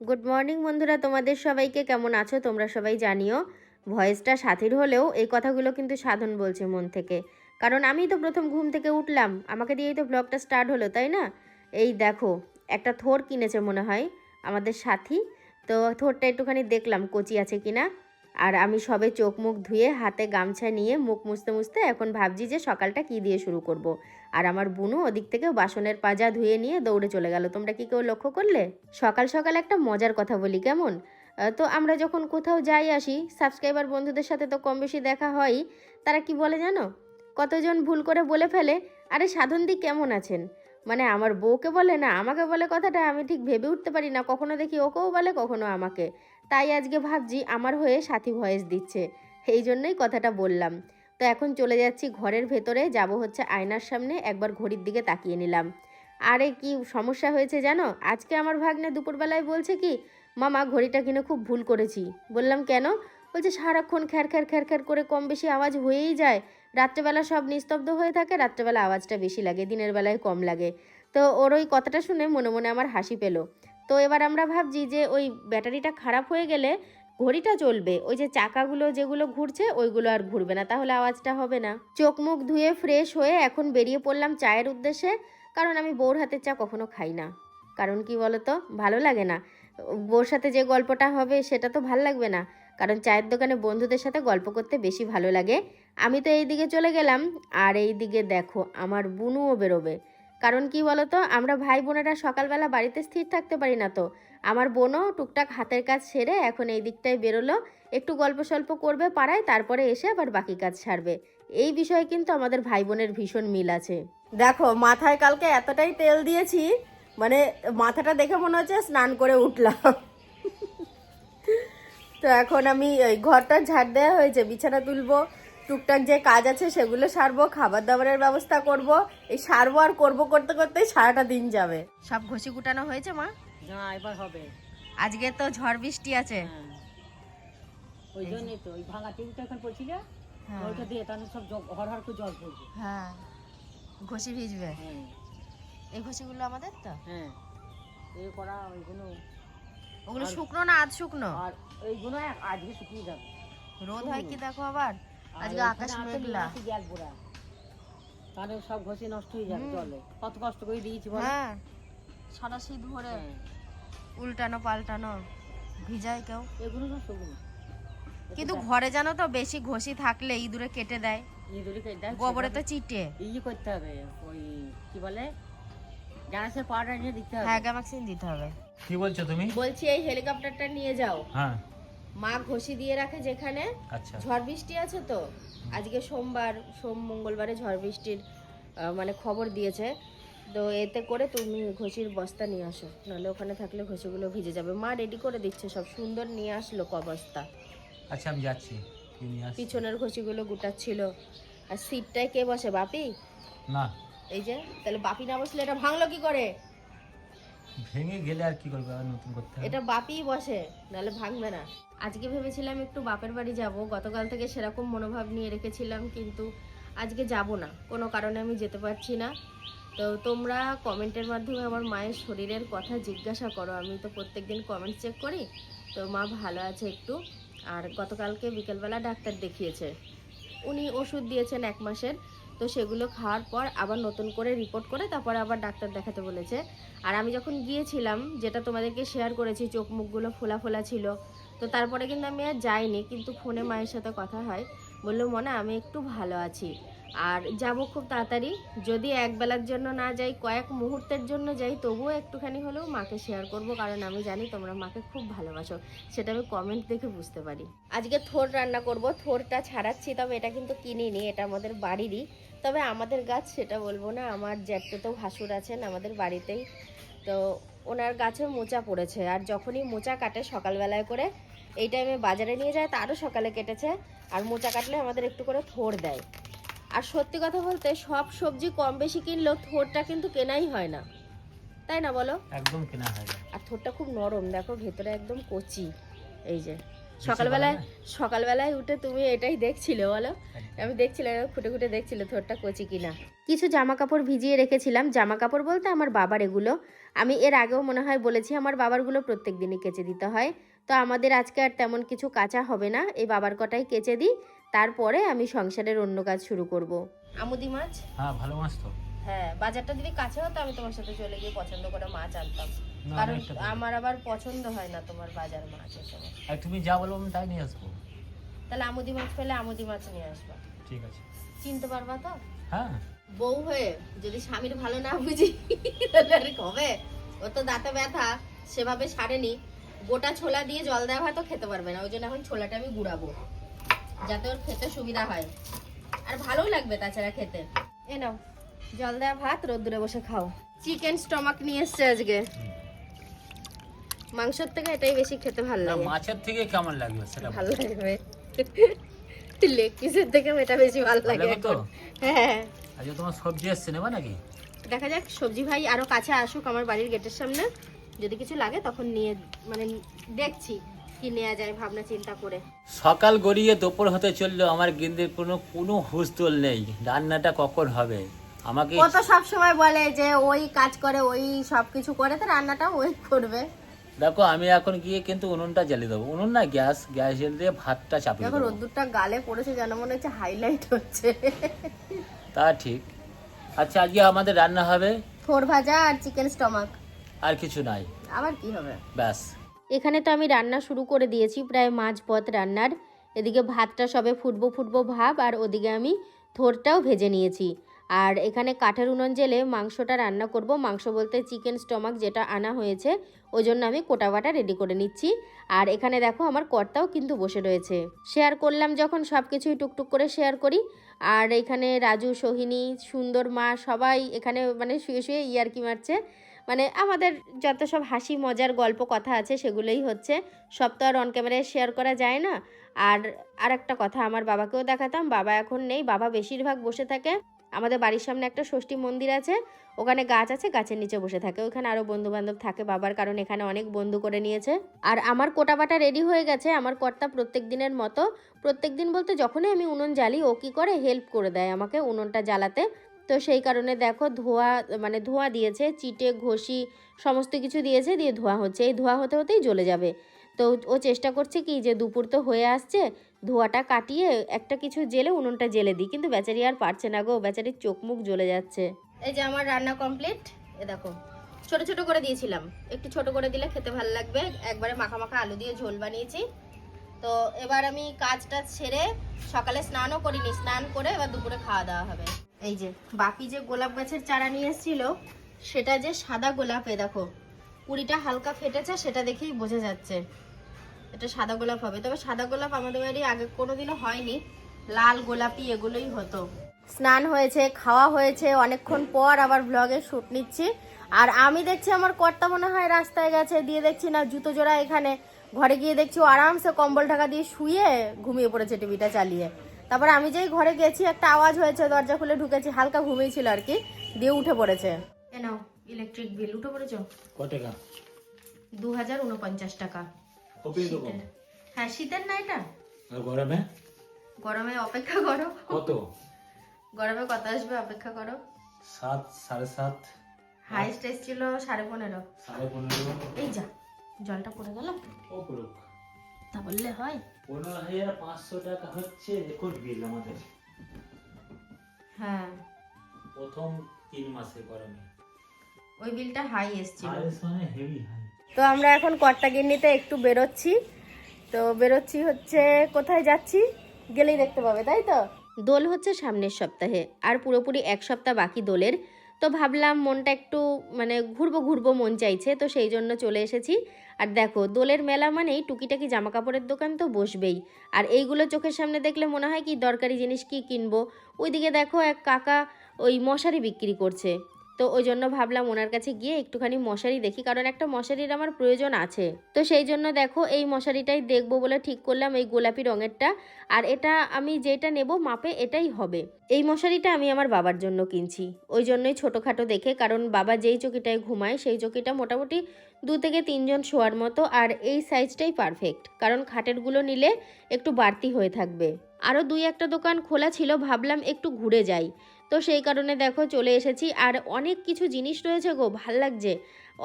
Good morning বন্ধুরা, তোমাদের সবাইকে কেমন আছো তোমরা সবাই জানিও। ভয়েসটা সাথীর হলেও এই কথাগুলো কিন্তু সাধন বলছে মন থেকে, কারণ আমি তো প্রথম ঘুম থেকে উঠলাম, আমাকে দিয়েই তো ব্লগটা স্টার্ট হলো, তাই না? এই দেখো, একটা থোর কিনেছে মনে হয় আমাদের সাথী। তো থোরটা একটুখানি দেখলাম কচি আছে কিনা। আর আমি সবে চোখ মুখ ধুয়ে হাতে গামছা নিয়ে মুখ মুছতে মুছতে এখন ভাবছি যে সকালটা কি দিয়ে শুরু করব। আর আমার বুনু ওদিক থেকে বাসনের পাজা ধুয়ে নিয়ে দৌড়ে চলে গেল। তোমরা কি কেউ লক্ষ্য করলে? সকাল সকাল একটা মজার কথা বলি কেমন? তো আমরা যখন কোথাও যাই আসি, সাবস্ক্রাইবার বন্ধুদের সাথে তো কম বেশি দেখা হয়ই। তারা কি বলে জানো? কতজন ভুল করে বলে ফেলে, আরে সাধনদি কেমন আছেন। মানে আমার বউকে বলে না আমাকে বলে, কথাটা আমি ঠিক ভেবে উঠতে পারি না, কখনো দেখি ওকেও বলে কখনো আমাকে। তাই আজকে ভাবছি আমার হয়ে সাথী ভয়েস দিচ্ছে, এই জন্যই কথাটা বললাম। তো এখন চলে যাচ্ছি ঘরের ভেতরে, যাব হচ্ছে আয়নার সামনে, একবার ঘড়ির দিকে তাকিয়ে নিলাম। আরে কি সমস্যা হয়েছে জানো? আজকে আমার ভাগ্নে দুপুরবেলায় বলছে কি, মামা ঘড়িটা কিনে খুব ভুল করেছি। বললাম কেন? বলছে সারাক্ষণ খ্যার খ্যার খ্যার খ্যার করে কম বেশি আওয়াজ হয়েই যায়, রাত্রেবেলা সব নিস্তব্ধ হয়ে থাকে, রাত্রেবেলা আওয়াজটা বেশি লাগে, দিনের বেলায় কম লাগে। তো ওর ওই কথাটা শুনে মনে মনে আমার হাসি পেল। তো এবার আমরা ভাবছি যে ওই ব্যাটারিটা খারাপ হয়ে গেলে ঘড়িটা চলবে, ওই যে চাকাগুলো যেগুলো ঘুরছে ওইগুলো আর ঘুরবে না, তাহলে আওয়াজটা হবে না। চোখ মুখ ধুয়ে ফ্রেশ হয়ে এখন বেরিয়ে পড়লাম চায়ের উদ্দেশ্যে, কারণ আমি বউর হাতের চা কখনো খাই না। কারণ কি বলতো, ভালো লাগে না। বউর সাথে যে গল্পটা হবে সেটা তো ভাল লাগবে না, কারণ চায়ের দোকানে বন্ধুদের সাথে গল্প করতে বেশি ভালো লাগে। আমি তো এই দিকে চলে গেলাম, আর এই দিকে দেখো আমার বুনুও বেরোবে। কারণ কি বলতো, আমরা ভাই বোনেরা সকালবেলা বাড়িতে স্থির থাকতে পারি না। তো আমার বোনও টুকটাক হাতের কাজ সেরে এখন এই দিকটায় বেরোলো, একটু গল্প সল্প করবে পাড়ায়, তারপরে এসে আবার বাকি কাজ সারবে। এই বিষয়ে কিন্তু আমাদের ভাই বোনের ভীষণ মিল আছে। দেখো মাথায় কালকে এতটাই তেল দিয়েছি, মানে মাথাটা দেখে মনে হচ্ছে স্নান করে উঠলাম। তো এখন আমি ওই ঘরটা ঝাড় দেওয়া হয়েছে, বিছানা তুলবো, টুকটাক যে কাজ আছে সেগুলো সারবো, খাবার দাবারের ব্যবস্থা করব। এই সারবো আর করবো করতে করতে সারাটা দিন যাবে। সব ঘষি কুটানো হয়েছে মা? না, এবার হবে। আজকে তো ঝড় বৃষ্টি আছে। হ্যাঁ, ওই জন্যই তো ওই ভাঙা টিভিটা এখন পড়ছিল, হ্যাঁ ওইটা দিয়ে তাহলে সব হর হর করে জল পড়বে। হ্যাঁ, ঘষি ভিজবে। হ্যাঁ এই ঘষিগুলো আমাদের তো? হ্যাঁ, এই করা ওইগুলো, ওগুলো শুকনো না আধ শুকনো? আর ওইগুলো আজকে শুকিয়ে যাবে। রোদ হয় কি দেখো আবার, আজকে আকাশ মেঘলা। গ্যাস বোড়া, তাহলে সব ঘষে নষ্ট হয়ে যাবে জলে। কত কষ্ট করে দিয়েছি বলো। হ্যাঁ, সারা শীত ভরে হ্যাঁ, উল্টানো পাল্টানো, ভিজায় কেউ। এগুলো সব শুকনো, কিন্তু ঘরে জানো তো বেশি ঘষি থাকলে ইঁদুরে কেটে দেয়, ইঁদুরে গোবরে তো চিটে। ইয়ে করতে হবে, ওই কি বলে, গ্যাসের পাউডার এনে দিতে হবে। হ্যাঁ, গ্যামাক্সিন দিতে হবে। কি বলছো তুমি? বলছি এই হেলিকপ্টারটা নিয়ে যাও। হ্যাঁ, মা ঘষি দিয়ে রাখে যেখানে। আচ্ছা। ঝড় বৃষ্টি আছে তো, আজকে সোমবার, মঙ্গলবারে ঝড় বৃষ্টির মানে খবর দিয়েছে। তো এতে করে তুমি ঘষির বস্তা নিয়ে আসো, নাহলে ওখানে থাকলে ঘষিগুলো ভিজে যাবে। মা রেডি করে দিচ্ছে সব, সুন্দর নিয়ে আসলো ক বস্তা। আচ্ছা আমি যাচ্ছি, কি নিয়ে আসছি? পিছনের ঘষিগুলো গুটাচ্ছিল। আর সিটটায় কে বসে? বাপি। না, এই যে, তাহলে বাপি না বসলে এটা ভাঙলো কি করে? ভেঙে গেলে আর কি করবে, আর নতুন করতে হবে। এটা বাপিই বসে, নাহলে ভাঙবে না। আজকে ভেবেছিলাম একটু বাপের বাড়ি যাব, গতকাল থেকে সেরকম মনোভাব নিয়ে রেখেছিলাম, কিন্তু আজকে যাব না, কোনো কারণে আমি যেতে পারছি না। তো তোমরা কমেন্টের মাধ্যমে আমার মায়ের শরীরের কথা জিজ্ঞাসা করো, আমি তো প্রত্যেকদিন কমেন্ট চেক করি। তো মা ভালো আছে একটু। আর গতকালকে বিকেলবেলা ডাক্তার দেখিয়েছে, উনি ওষুধ দিয়েছেন 1 মাসের। তো সেগুলো খাওয়ার পর আবার নতুন করে রিপোর্ট করে তারপরে আবার ডাক্তার দেখাতে বলেছে। আর আমি যখন গিয়েছিলাম, যেটা তোমাদেরকে শেয়ার করেছি, চোখ মুখগুলো ফোলা ফোলা ছিল। তো তারপরে কিন্তু আমি আর যাইনি, কিন্তু ফোনে মায়ের সাথে কথা হয়, বললো মনে আমি একটু ভালো আছি, আর যাব খুব তাড়াতাড়ি। যদি একবেলার জন্য না যাই, কয়েক মুহূর্তের জন্য যাই, তবুও একটুখানি হলেও মাকে শেয়ার করব, কারণ আমি জানি তোমরা মাকে খুব ভালোবাসো, সেটা আমি কমেন্ট দেখে বুঝতে পারি। আজকে থোর রান্না করব, থোরটা ছাড়াচ্ছি, তবে এটা কিন্তু কিনিনি, এটা আমাদের বাড়িরই। তবে আমাদের গাছ সেটা বলবো না, আমার জ্যাঠতো ভাসুর আছেন আমাদের বাড়িতেই, তো ওনার গাছে মোচা পড়েছে। আর যখনই মোচা কাটে সকালবেলায় করে, এই টাইমে বাজারে নিয়ে যায়, তারও সকালে কেটেছে। আর মোচা কাটলে আমাদের একটু করে থোর দেয়। আর সত্যি কথা বলতে সব সবজি কম বেশি কিনলেও থোরটা কিন্তু কেনাই হয় না, তাই না বলো? একদম কেনা হয় না। আর থোরটা খুব নরম, দেখো ভেতরে একদম কচি, এই যে সকালবেলায় উঠে তুমি এটাই দেখছিলে বলো? আমি দেখছিলাম, খুঁটে খুঁটে দেখছিল থোরটা কচি কিনা। কিছু জামা কাপড় ভিজিয়ে রেখেছিলাম, জামা কাপড় বলতে আমার বাবার এগুলো। আমি এর আগেও মনে হয় বলেছি আমার বাবারগুলো প্রত্যেক দিনই কেচে দিতে হয়। তো আমাদের আজকে আর তেমন কিছু কাচা হবে না, এই বাবার কটাই কেচে দিই, তারপরে আমি সংসারের অন্য কাজ শুরু করব। আমুদি মাছ, হ্যাঁ ভালো মাছ তো। হ্যাঁ, বাজারটা যদি কাছে হতো আমি তোমার সাথে চলে গিয়ে পছন্দ করে মাছ আনতাম, না, কারণ অনেকটা দূর। আমার আবার পছন্দ হয় না তোমার বাজার মাছ এসব। আর তুমি যা বলবো আমি তাই নিয়ে আসবো। তাহলে আমুদি মাছ পেলে আমুদি মাছ নিয়ে আসবা। ঠিক আছে। চিনতে পারবা তো? হ্যাঁ। বউ হয়ে যদি স্বামীর ভালো না বুঝি তাহলে আর হবে? ও তো দাঁতে ব্যথা, সেভাবে সারেনি, গোটা ছোলা দিয়ে জল দেওয়া হয় তো খেতে পারবে না, ওই জন্য এখন ছোলাটা আমি গুড়াবো যাতে ওর খেতে সুবিধা হয়, আর ভালোও লাগবে তাছাড়া খেতে। এ নাও জল দেওয়া ভাত, রোদ্দুরে বসে খাও। চিকেন স্টমাক নিয়ে এসছে আজকে, মাংসের থেকে এটাই বেশি খেতে ভালো না, লাগে। মাছের থেকে কেমন লাগবে সেটা ভালো লাগবে, লেগ পিসের থেকে এটা বেশি ভালো লাগে তো। এখন। হ্যাঁ, আজকে তোমার সবজি এসছে নেবা নাকি? দেখা যাক, সবজি ভাই আরো কাছে আসুক আমার বাড়ির গেটের সামনে, যদি কিছু লাগে তখন নিয়ে, মানে দেখছি কি নেওয়া যায় ভাবনা চিন্তা করে। সকাল গড়িয়ে দুপুর হতে চললো, আমার গিন্দির কোনো হুঁশ তোল নেই, রান্নাটা কখন হবে আমাকে। ও তো সব সময় বলে যে ওই কাজ করে, ওই সব কিছু করে, তো রান্নাটা ওই করবে। দেখো আমি এখন গিয়ে কিন্তু উনুনটা জ্বালিয়ে দেবো, উনুন না গ্যাস জ্বালিয়ে দিয়ে ভাতটা চাপিয়ে দেখো দেবো। রোদ্দুরটা গালে পড়েছে, যেন মনে হচ্ছে হাইলাইট হচ্ছে। তা ঠিক। আচ্ছা আজকে আমাদের রান্না হবে থোর ভাজা আর চিকেন স্টমাক, আর কিছু নাই, আবার কি হবে? ব্যাস। এখানে তো আমি রান্না শুরু করে দিয়েছি, প্রায় মাঝপথ রান্নার। এদিকে ভাতটা সবে ফুটবো ভাব, আর ওদিকে আমি থোরটাও ভেজে নিয়েছি। আর এখানে কাঠের উনুন জেলে মাংসটা রান্না করব, মাংস বলতে চিকেন স্টমাক যেটা আনা হয়েছে, ওই জন্য আমি কোটা বাটা রেডি করে নিচ্ছি। আর এখানে দেখো আমার কর্তাও কিন্তু বসে রয়েছে। শেয়ার করলাম যখন সব কিছুই টুকটুক করে শেয়ার করি। আর এখানে রাজু, সোহিনী, সুন্দর মা সবাই এখানে মানে শুয়ে শুয়ে ইয়ার্কি মারছে, মানে আমাদের যত সব হাসি মজার গল্প কথা আছে সেগুলোই হচ্ছে, সব তো আর অন ক্যামেরায় শেয়ার করা যায় না। আর একটা কথা, আমার বাবাকেও দেখাতাম, বাবা এখন নেই, বাবা বেশিরভাগ বসে থাকে আমাদের বাড়ির সামনে একটা ষষ্ঠী মন্দির আছে, ওখানে গাছ আছে, গাছের নিচে বসে থাকে, ওখানে আরও বন্ধু বান্ধব থাকে বাবার, কারণ এখানে অনেক বন্ধু করে নিয়েছে। আর আমার কোটা বাটা রেডি হয়ে গেছে, আমার কর্তা প্রত্যেক দিনের মতো, প্রত্যেক দিন বলতে যখনই আমি উনুন জ্বালি ও কী করে হেল্প করে দেয় আমাকে উনুনটা জ্বালাতে। তো সেই কারণে দেখো ধোঁয়া দিয়েছে, চিটে ঘষি সমস্ত কিছু দিয়েছে, দিয়ে ধোঁয়া হচ্ছে, এই ধোঁয়া হতে হতেই জ্বলে যাবে। তো ও চেষ্টা করছে কি যে দুপুর তো হয়ে আসছে, ধোঁয়াটা কাটিয়ে একটা কিছু জেলে উনুনটা জেলে দিই, কিন্তু বেচারি আর পারছে না গো, বেচারির চোখ মুখ জ্বলে যাচ্ছে। এই যে আমার রান্না কমপ্লিট, এ দেখো ছোট ছোট করে দিয়েছিলাম, একটু ছোট করে দিলে খেতে ভালো লাগবে, একবারে মাখা মাখা আলু দিয়ে ঝোল বানিয়েছি। তো এবার আমি কাজটা সেরে, সকালে স্নানও করিনি, স্নান করে এবার দুপুরে খাওয়া দাওয়া হবে। এই যে বাকি যে গোলাপ গাছের চারা নিয়ে এসেছিল, সেটা যে সাদা গোলাপ, এ দেখো কুড়িটা হালকা ফেটেছে, সেটা দেখেই বোঝা যাচ্ছে এটা সাদা গোলাপ হবে। তবে সাদা গোলাপ আমাদের বাড়ি আগে কোনোদিনও হয়নি, লাল গোলাপি এগুলোই হতো। স্নান হয়েছে, খাওয়া হয়েছে, অনেকক্ষণ পর আবার ব্লগে শ্যুট নিচ্ছি। আর আমি দেখছি আমার কর্তা মনে হয় রাস্তায় গেছে, দিয়ে দেখছি না জুতো জোড়া এখানে, ঘরে গিয়ে দেখছি ও আরামসে কম্বল ঢাকা দিয়ে শুয়ে ঘুমিয়ে পড়েছে টিভিটা চালিয়ে। তারপরে আমি যেই ঘরে গেছি একটা আওয়াজ হয়েছে, দরজা খুলে ঢুকেছি, হালকা ঘুমিয়েছিল আর কি, দিয়ে উঠে পড়েছে। এ নাও ইলেকট্রিক বিল, উঠে পড়েছো? কত টাকা? 2049 টাকা। হ্যাঁ শীতের না এটা, আর গরমে? গরমে অপেক্ষা করো, কত? গরমে কত আসবে অপেক্ষা করো। 7, 7.5। হাইস্ট এসেছিল 15.5। 15.5। এই যা জলটা পড়ে গেল, ও পুরো তা বললে হয়। 15,500 টাকা হচ্ছে এখন বিল আমাদের। হ্যাঁ প্রথম 3 মাসে গরমে ওই বিলটা হাই এসেছিল। মানে হেভি হাই। তো আমরা এখন কর্তাগিন্নিতে একটু বেরোচ্ছি, তো বেরোচ্ছি হচ্ছে কোথায় যাচ্ছি গেলেই দেখতে পাবে, তাই তো। দোল হচ্ছে সামনের সপ্তাহে, আর পুরোপুরি এক সপ্তাহ বাকি দোলের। তো ভাবলাম মনটা একটু মানে ঘুরবো মন চাইছে, তো সেই জন্য চলে এসেছি। আর দেখো দোলের মেলা মানেই টুকিটাকি জামা কাপড়ের দোকান তো বসবেই, আর এইগুলো চোখের সামনে দেখলে মনে হয় কি দরকারি জিনিস কি কিনবো। ওইদিকে দেখো এক কাকা ওই মশারি বিক্রি করছে, তো ওই জন্য ভাবলাম ওনার কাছে গিয়ে একটুখানি মশারি দেখি, কারণ একটা মশারির আমার প্রয়োজন আছে। তো সেই জন্য দেখো এই মশারিটাই দেখবো বলে ঠিক করলাম, এই গোলাপি রঙেরটা। আর এটা আমি যেটা নেব মাপে এটাই হবে। এই মশারিটা আমি আমার বাবার জন্য কিনছি, ওই জন্যই ছোটোখাটো দেখে, কারণ বাবা যেই চকিটায় ঘুমায় সেই চকিটা মোটামুটি 2 থেকে 3 জন শোয়ার মতো, আর এই সাইজটাই পারফেক্ট, কারণ খাটেরগুলো নিলে একটু বাড়তি হয়ে থাকবে। আরও 2-1টা দোকান খোলা ছিল, ভাবলাম একটু ঘুরে যাই, তো সেই কারণে দেখো চলে এসেছি। আর অনেক কিছু জিনিস রয়েছে গো, ভাল লাগছে,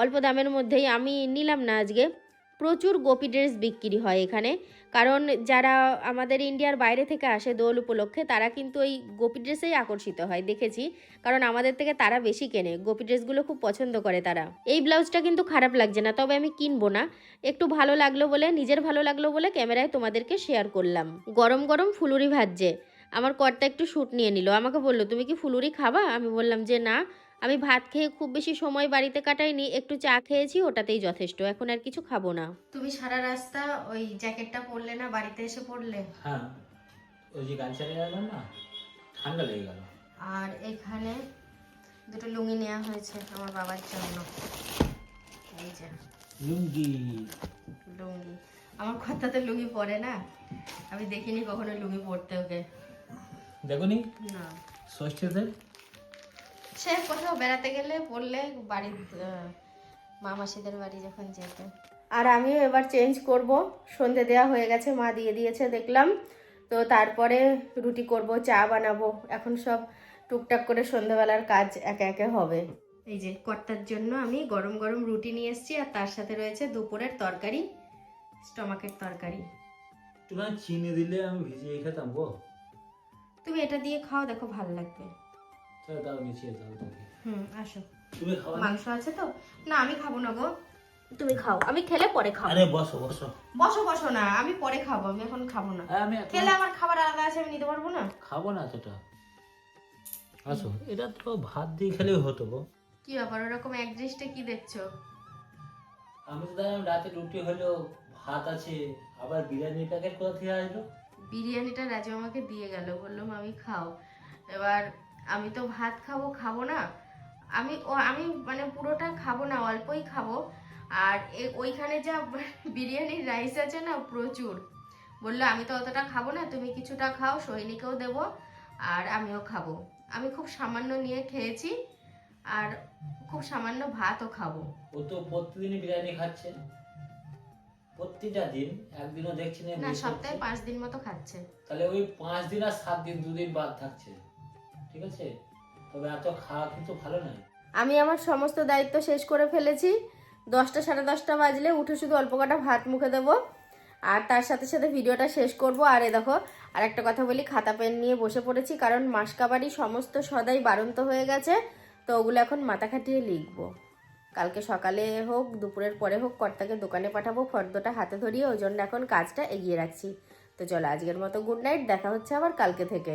অল্প দামের মধ্যেই। আমি নিলাম না আজকে, প্রচুর গোপী ড্রেস বিক্রি হয় এখানে, কারণ যারা আমাদের ইন্ডিয়ার বাইরে থেকে আসে দোল উপলক্ষে তারা কিন্তু ওই গোপী ড্রেসেই আকর্ষিত হয়, দেখেছি, কারণ আমাদের থেকে তারা বেশি কেনে, গোপী ড্রেসগুলো খুব পছন্দ করে তারা। এই ব্লাউজটা কিন্তু খারাপ লাগছে না, তবে আমি কিনবো না, একটু ভালো লাগলো বলে, নিজের ভালো লাগলো বলে ক্যামেরায় তোমাদেরকে শেয়ার করলাম। গরম গরম ফুলুরি ভাজছে, আমার কর্তা একটু শ্যুট নিয়ে নিল, আমাকে বললো তুমি কি ফুলুরি খাবা? আমি বললাম যে না, আমি ভাত খেয়ে খুব বেশি সময় বাড়িতে কাটাইনি, একটু চা খেয়েছি, ওটাতেই যথেষ্ট, এখন আর কিছু খাবো না। তুমি সারা রাস্তা ওই জ্যাকেটটা পরলে না, বাড়িতে এসে পরলে? হ্যাঁ, ওই যে গান চালিয়ে গেলাম না, ঠান্ডা লেগে গেল। আর এখানে দুটো লুঙ্গি নেওয়া হয়েছে আমার বাবার জন্য, এই যে লুঙ্গি। লুঙ্গি, আমার কথা তো লুঙ্গি পরে না, আমি দেখিনি কখনো লুঙ্গি পরতে ওকে। দেখুনি না, ষষ্ঠীতে সে কোথাও বেড়াতে গেলে পরলে, বাড়ির মামাসিদের বাড়ি যখন যেতে। আর আমিও এবার চেঞ্জ করব, সন্ধে দেওয়া হয়ে গেছে, মা দিয়ে দিয়েছে দেখলাম, তো তারপরে রুটি করব, চা বানাবো, এখন সব টুকটাক করে সন্ধ্যাবেলার কাজ একে একে হবে। এই যে কর্তার জন্য আমি গরম গরম রুটি নিয়ে এসেছি, আর তার সাথে রয়েছে দুপুরের তরকারি, স্টমাকের তরকারি। তোমার চিনি দিলে আমি ভিজিয়ে খেতাম গো। তুমি এটা দিয়ে খাও, দেখো ভালো লাগবে। তাহলে দাও, মিশিয়ে দাও তোকে। আসো। তুমি খাও না? মাংস আছে তো? না আমি খাবো না গো, তুমি খাও, আমি খেলে পরে খাবো। আরে বসো বসো। বসো বসো না, আমি পরে খাবো, আমি এখন খাবো না। আমি খেলে আমার খাবার আলাদা আছে, আমি নিতে পারবো না। খাবো না এতটা। আসো, এটা তো ভাত দিয়ে খেলেও হতো গো। কি ব্যাপার, ওরকম এক দৃষ্টে কি দেখছো? আমি তো জানলাম রাতে রুটি হলো, ভাত আছে, আবার বিরিয়ানি প্যাকেট কোথা থেকে আসলো? বিরিয়ানিটা রাজু আমাকে দিয়ে গেল, বললাম আমি খাও। এবার আমি তো ভাত খাবো না, আমি মানে পুরোটা খাবো না, অল্পই খাবো। আর ওইখানে যা বিরিয়ানির রাইস আছে না প্রচুর, বললো আমি তো অতটা খাবো না, তুমি কিছুটা খাও, সৈনিকেও দেবো আর আমিও খাবো। আমি খুব সামান্য নিয়ে খেয়েছি, আর খুব সামান্য ভাতও খাবো। ও তো প্রতিদিনই বিরিয়ানি খাচ্ছে, প্রতিটা দিন, একদিনও দেখছি না না, miss সপ্তাহে হচ্ছে। 5 দিন মতো খাচ্ছে। তাহলে ওই 5 দিন আর 7 দিন, 2 দিন বাদ থাকছে, ঠিক আছে? তবে এত খাওয়া কিন্তু ভালো নয়। আমি আমার সমস্ত দায়িত্ব শেষ করে ফেলেছি, 10টা 10:30 বাজলে উঠে শুধু অল্প কটা ভাত মুখে দেবো, আর তার সাথে সাথে ভিডিওটা শেষ করব। আর এ দেখো, আর একটা কথা বলি, খাতা পেন নিয়ে বসে পড়েছি, কারণ মাসকাবারি সমস্ত সদাই বাড়ন্ত হয়ে গেছে, তো ওগুলো এখন মাথা খাটিয়ে লিখবো। কালকে সকালে হোক, দুপুরের পরে হোক, কর্তাকে দোকানে পাঠাবো ফর্দটা হাতে ধরিয়ে, ওই জন্য এখন কাজটা এগিয়ে রাখছি। তো চলো আজকের মতো গুড নাইট, দেখা হচ্ছে আবার কালকে থেকে।